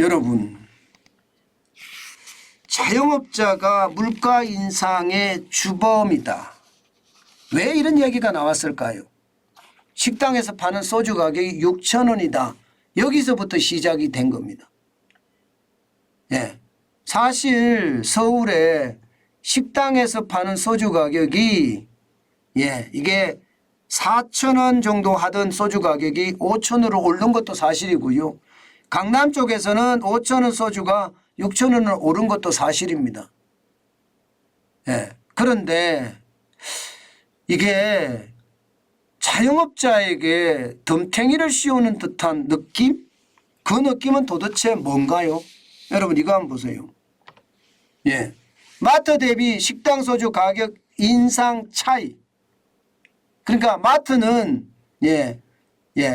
여러분, 자영업자가 물가 인상의 주범이다. 왜 이런 얘기가 나왔을까요? 식당에서 파는 소주 가격이 6,000원이다. 여기서부터 시작이 된 겁니다. 예. 사실 서울에 식당에서 파는 소주 가격이 이게 4,000원 정도 하던 소주 가격이 5,000원으로 오른 것도 사실이고요. 강남 쪽에서는 5,000원 소주가 6,000원으로 오른 것도 사실입니다. 예. 그런데 이게 자영업자에게 덤탱이를 씌우는 듯한 느낌? 그 느낌은 도대체 뭔가요? 여러분 이거 한번 보세요. 예. 마트 대비 식당 소주 가격 인상 차이. 그러니까 마트는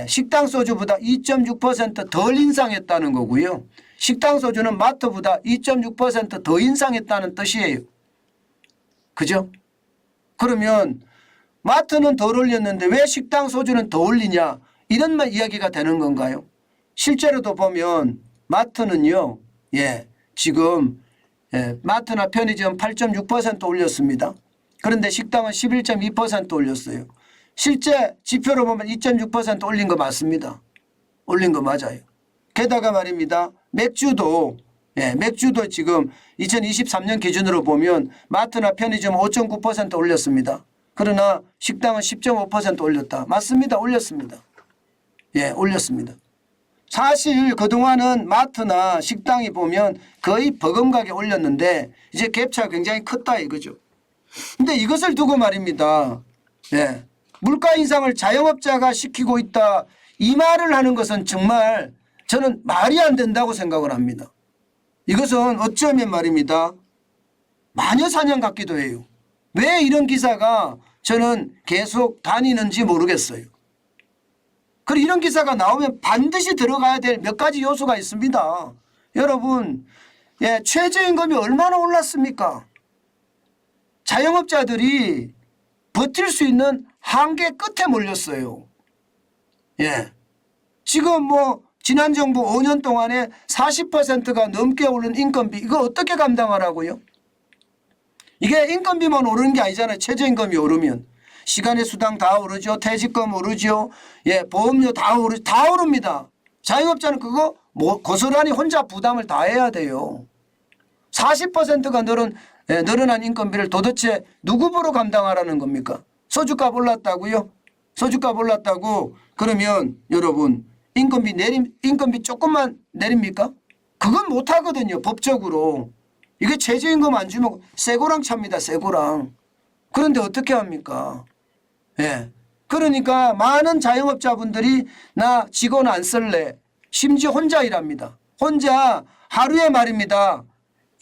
식당 소주보다 2.6% 덜 인상했다는 거고요. 식당 소주는 마트보다 2.6% 더 인상했다는 뜻이에요. 그죠? 그러면 마트는 덜 올렸는데 왜 식당 소주는 더 올리냐, 이런 이야기가 되는 건가요? 실제로도 보면 마트는요, 지금 마트나 편의점 8.6% 올렸습니다. 그런데 식당은 11.2% 올렸어요. 실제 지표로 보면 2.6% 올린 거 맞습니다. 올린 거 맞아요. 게다가 말입니다. 맥주도 지금 2023년 기준으로 보면 마트나 편의점은 5.9% 올렸습니다. 그러나 식당은 10.5% 올렸다. 맞습니다. 올렸습니다. 올렸습니다. 사실 그동안은 마트나 식당이 보면 거의 버금가게 올렸는데 이제 갭차가 굉장히 컸다 이거죠. 근데 이것을 두고 말입니다. 물가 인상을 자영업자가 시키고 있다. 이 말을 하는 것은 정말 저는 말이 안 된다고 생각을 합니다. 이것은 어쩌면 말입니다. 마녀사냥 같기도 해요. 왜 이런 기사가 저는 계속 다니는지 모르겠어요. 그리고 이런 기사가 나오면 반드시 들어가야 될 몇 가지 요소가 있습니다. 여러분, 최저임금이 얼마나 올랐습니까? 자영업자들이 버틸 수 있는 한계 끝에 몰렸어요. 지금 지난 정부 5년 동안에 40%가 넘게 오른 인건비, 이거 어떻게 감당하라고요? 이게 인건비만 오르는 게 아니잖아요. 최저임금이 오르면. 시간의 수당 다 오르죠. 퇴직금 오르죠. 보험료 다 오릅니다. 자영업자는 그거 고스란히 혼자 부담을 다 해야 돼요. 40%가 늘어난 인건비를 도대체 누구 보러 감당하라는 겁니까? 소주값 올랐다고요? 소주값 올랐다고 그러면 여러분 인건비 조금만 내립니까? 그건 못하거든요. 법적으로. 이게 최저임금 안 주면 쇠고랑 찹니다. 쇠고랑. 그런데 어떻게 합니까? 그러니까 많은 자영업자분들이 나 직원 안 쓸래. 심지어 혼자 일합니다. 혼자 하루에 말입니다.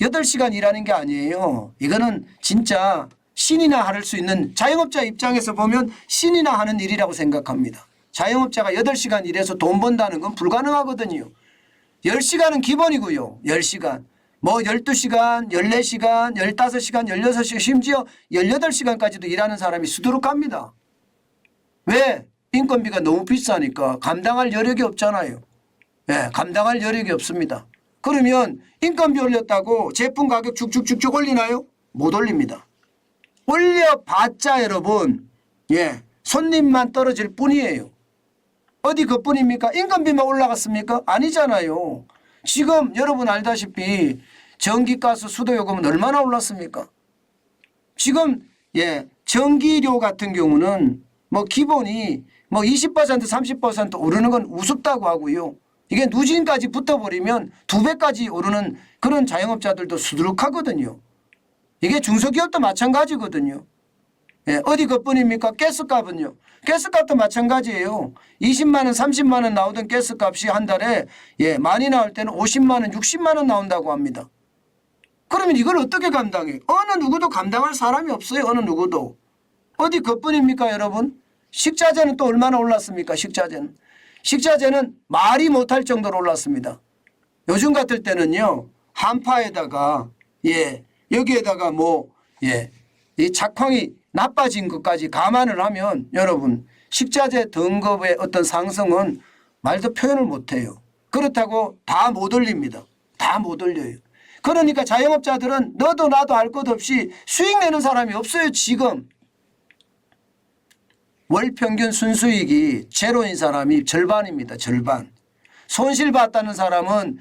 8시간 일하는 게 아니에요. 이거는 진짜 신이나 할 수 있는, 자영업자 입장에서 보면 신이나 하는 일이라고 생각합니다. 자영업자가 8시간 일해서 돈 번다는 건 불가능하거든요. 10시간은 기본이고요. 10시간. 12시간, 14시간, 15시간, 16시간, 심지어 18시간까지도 일하는 사람이 수두룩합니다. 왜? 인건비가 너무 비싸니까 감당할 여력이 없잖아요. 감당할 여력이 없습니다. 그러면 인건비 올렸다고 제품 가격 쭉쭉쭉쭉 올리나요? 못 올립니다. 올려봤자 여러분, 손님만 떨어질 뿐이에요. 어디 그뿐입니까? 인건비만 올라갔습니까? 아니잖아요. 지금 여러분 알다시피 전기가스 수도요금은 얼마나 올랐습니까? 지금 전기료 같은 경우는 기본이 20% 30% 오르는 건 우습다고 하고요. 이게 누진까지 붙어버리면 2배까지 오르는 그런 자영업자들도 수두룩하거든요. 이게 중소기업도 마찬가지거든요. 어디 그뿐입니까? 가스값은요. 가스값도 마찬가지예요. 20만 원 30만 원 나오던 가스값이 한 달에 많이 나올 때는 50만 원 60만 원 나온다고 합니다. 그러면 이걸 어떻게 감당해요? 어느 누구도 감당할 사람이 없어요. 어느 누구도. 어디 그뿐입니까 여러분? 식자재는 또 얼마나 올랐습니까? 식자재는 말이 못할 정도로 올랐습니다. 요즘 같을 때는요. 한파에다가 여기에다가 이 작황이 나빠진 것까지 감안을 하면 여러분 식자재 등급의 어떤 상승은 말도 표현을 못해요. 그렇다고 다 못 올립니다. 다 못 올려요. 그러니까 자영업자들은 너도 나도 알 것 없이 수익 내는 사람이 없어요. 지금 월 평균 순수익이 제로인 사람이 절반입니다. 절반. 손실 봤다는 사람은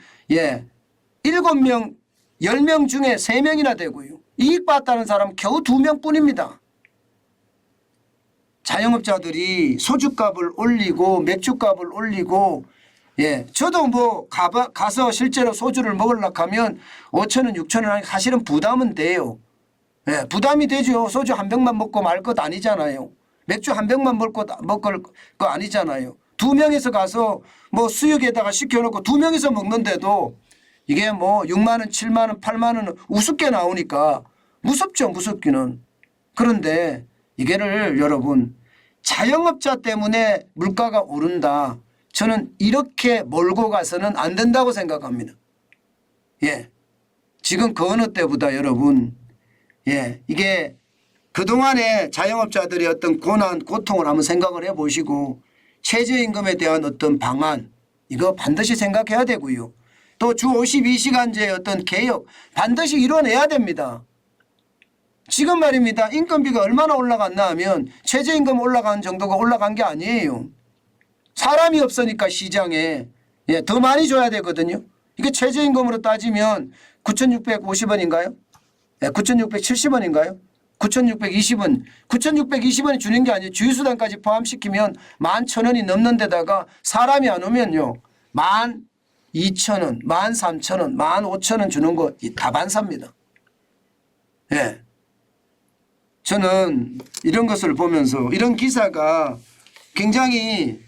7명 10명 중에 3명이나 되고요. 이익 봤다는 사람은 겨우 2명 뿐입니다. 자영업자들이 소주값을 올리고 맥주값을 올리고 저도 뭐 가서 실제로 소주를 먹으려고 하면 5,000원 6,000원 사실은 부담은 돼요. 부담이 되죠. 소주 한 병만 먹고 말 것 아니잖아요. 맥주 한 병만 먹을 거 아니잖아요. 2명에서 가서 뭐 수육에다가 시켜놓고 2명에서 먹는데도 이게 뭐 6만 원 7만 원 8만 원 우습게 나오니까 무섭죠. 무섭기는. 그런데 이게를 여러분 자영업자 때문에 물가가 오른다. 저는 이렇게 몰고 가서는 안 된다고 생각합니다. 지금 그 어느 때보다 여러분 이게 그동안에 자영업자들의 어떤 고난 고통을 한번 생각을 해보시고 최저임금에 대한 어떤 방안 이거 반드시 생각해야 되고요. 또 주 52시간제 어떤 개혁 반드시 이뤄내야 됩니다. 지금 말입니다. 인건비가 얼마나 올라갔나 하면 최저임금 올라간 정도가 올라간 게 아니에요. 사람이 없으니까 시장에 더 많이 줘야 되거든요. 이게 최저임금으로 따지면 9,650원인가요? 9,670원인가요? 9,620원. 9,620원이 주는 게 아니에요. 주유수단까지 포함시키면 11,000원이 넘는 데다가 사람이 안 오면요. 12,000원, 13,000원, 15,000원 주는 거 다반사입니다. 저는 이런 것을 보면서 이런 기사가 굉장히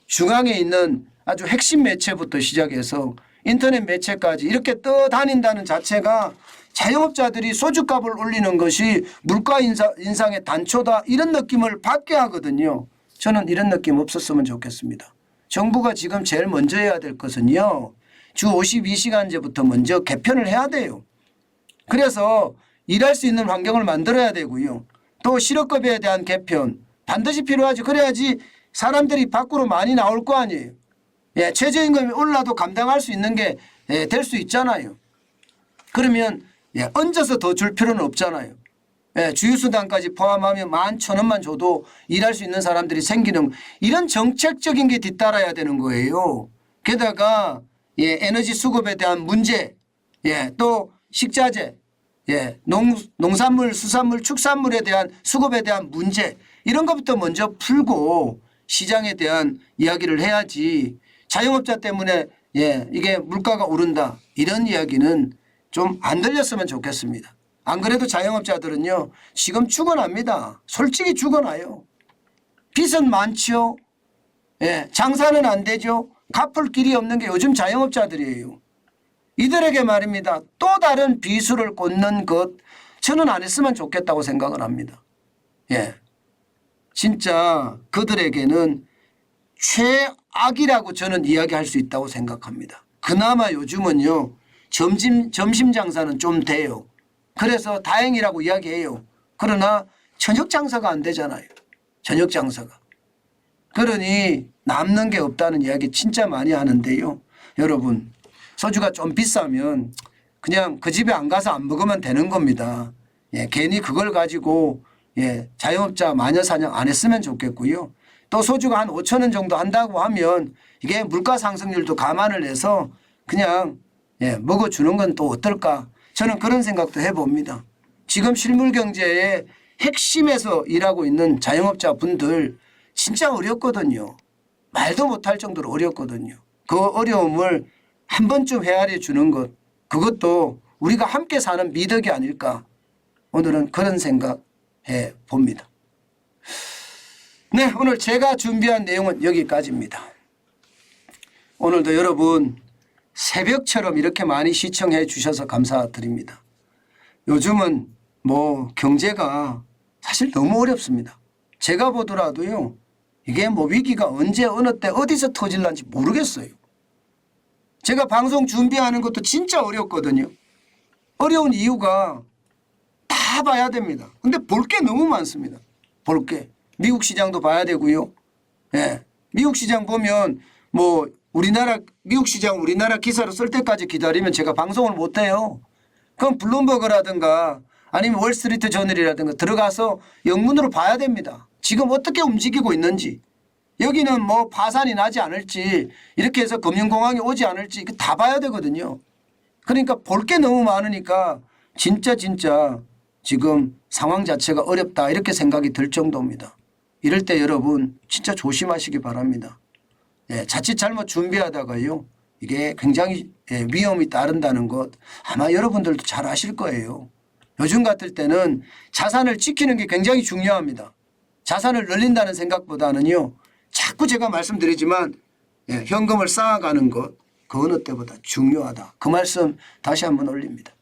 중앙에 있는 아주 핵심 매체부터 시작해서 인터넷 매체까지 이렇게 떠다닌다는 자체가 자영업자들이 소주값을 올리는 것이 물가 인상의 단초다 이런 느낌을 받게 하거든요. 저는 이런 느낌 없었으면 좋겠습니다. 정부가 지금 제일 먼저 해야 될 것은요. 주 52시간제부터 먼저 개편을 해야 돼요. 그래서 일할 수 있는 환경을 만들어야 되고요. 또 실업급여에 대한 개편 반드시 필요하지. 그래야지 사람들이 밖으로 많이 나올 거 아니에요. 최저임금이 올라도 감당할 수 있는 게 될 수 있잖아요. 그러면 얹어서 더 줄 필요는 없잖아요. 주유수단까지 포함하면 11,000원만 줘도 일할 수 있는 사람들이 생기는 이런 정책적인 게 뒤따라야 되는 거예요. 게다가 에너지 수급에 대한 문제 또 식자재 농산물 수산물 축산물에 대한 수급에 대한 문제 이런 것부터 먼저 풀고 시장에 대한 이야기를 해야지 자영업자 때문에 이게 물가가 오른다 이런 이야기는 좀 안 들렸으면 좋겠습니다. 안 그래도 자영업자들은요 지금 죽어납니다. 솔직히 죽어나요. 빚은 많죠. 장사는 안 되죠. 갚을 길이 없는 게 요즘 자영업자들이에요. 이들에게 말입니다. 또 다른 비수를 꽂는 것 저는 안 했으면 좋겠다고 생각을 합니다. 진짜 그들에게는 최악이라고 저는 이야기할 수 있다고 생각합니다. 그나마 요즘은요. 점심 장사는 좀 돼요. 그래서 다행이라고 이야기해요. 그러나 저녁 장사가 안 되잖아요. 저녁 장사가. 그러니 남는 게 없다는 이야기 진짜 많이 하는데요. 여러분 소주가 좀 비싸면 그냥 그 집에 안 가서 안 먹으면 되는 겁니다. 괜히 그걸 가지고 자영업자 마녀사냥 안 했으면 좋겠고요. 또 소주가 한 5,000원 정도 한다고 하면 이게 물가 상승률도 감안을 해서 그냥 먹어주는 건 또 어떨까 저는 그런 생각도 해봅니다. 지금 실물경제의 핵심에서 일하고 있는 자영업자 분들 진짜 어렵거든요. 말도 못할 정도로 어렵거든요. 그 어려움을 한 번쯤 헤아려 주는 것 그것도 우리가 함께 사는 미덕이 아닐까 오늘은 그런 생각해 봅니다. 네, 오늘 제가 준비한 내용은 여기까지입니다. 오늘도 여러분 새벽처럼 이렇게 많이 시청해 주셔서 감사드립니다. 요즘은 뭐 경제가 사실 너무 어렵습니다. 제가 보더라도요. 이게 뭐 위기가 언제 어느 때 어디서 터질란지 모르겠어요. 제가 방송 준비하는 것도 진짜 어렵거든요. 어려운 이유가 다 봐야 됩니다. 근데 볼 게 너무 많습니다. 볼 게. 미국 시장도 봐야 되고요. 미국 시장 보면 뭐 우리나라 미국 시장 우리나라 기사로 쓸 때까지 기다리면 제가 방송을 못 해요. 그럼 블룸버그라든가 아니면 월스트리트 저널이라든가 들어가서 영문으로 봐야 됩니다. 지금 어떻게 움직이고 있는지. 여기는 뭐 파산이 나지 않을지 이렇게 해서 금융공황이 오지 않을지 이거 다 봐야 되거든요. 그러니까 볼 게 너무 많으니까 진짜 지금 상황 자체가 어렵다 이렇게 생각이 들 정도입니다. 이럴 때 여러분 진짜 조심하시기 바랍니다. 예, 자칫 잘못 준비하다가요. 이게 굉장히 위험이 따른다는 것 아마 여러분들도 잘 아실 거예요. 요즘 같을 때는 자산을 지키는 게 굉장히 중요합니다. 자산을 늘린다는 생각보다는요. 자꾸 제가 말씀드리지만 현금을 쌓아가는 것 그 어느 때보다 중요하다. 그 말씀 다시 한번 올립니다.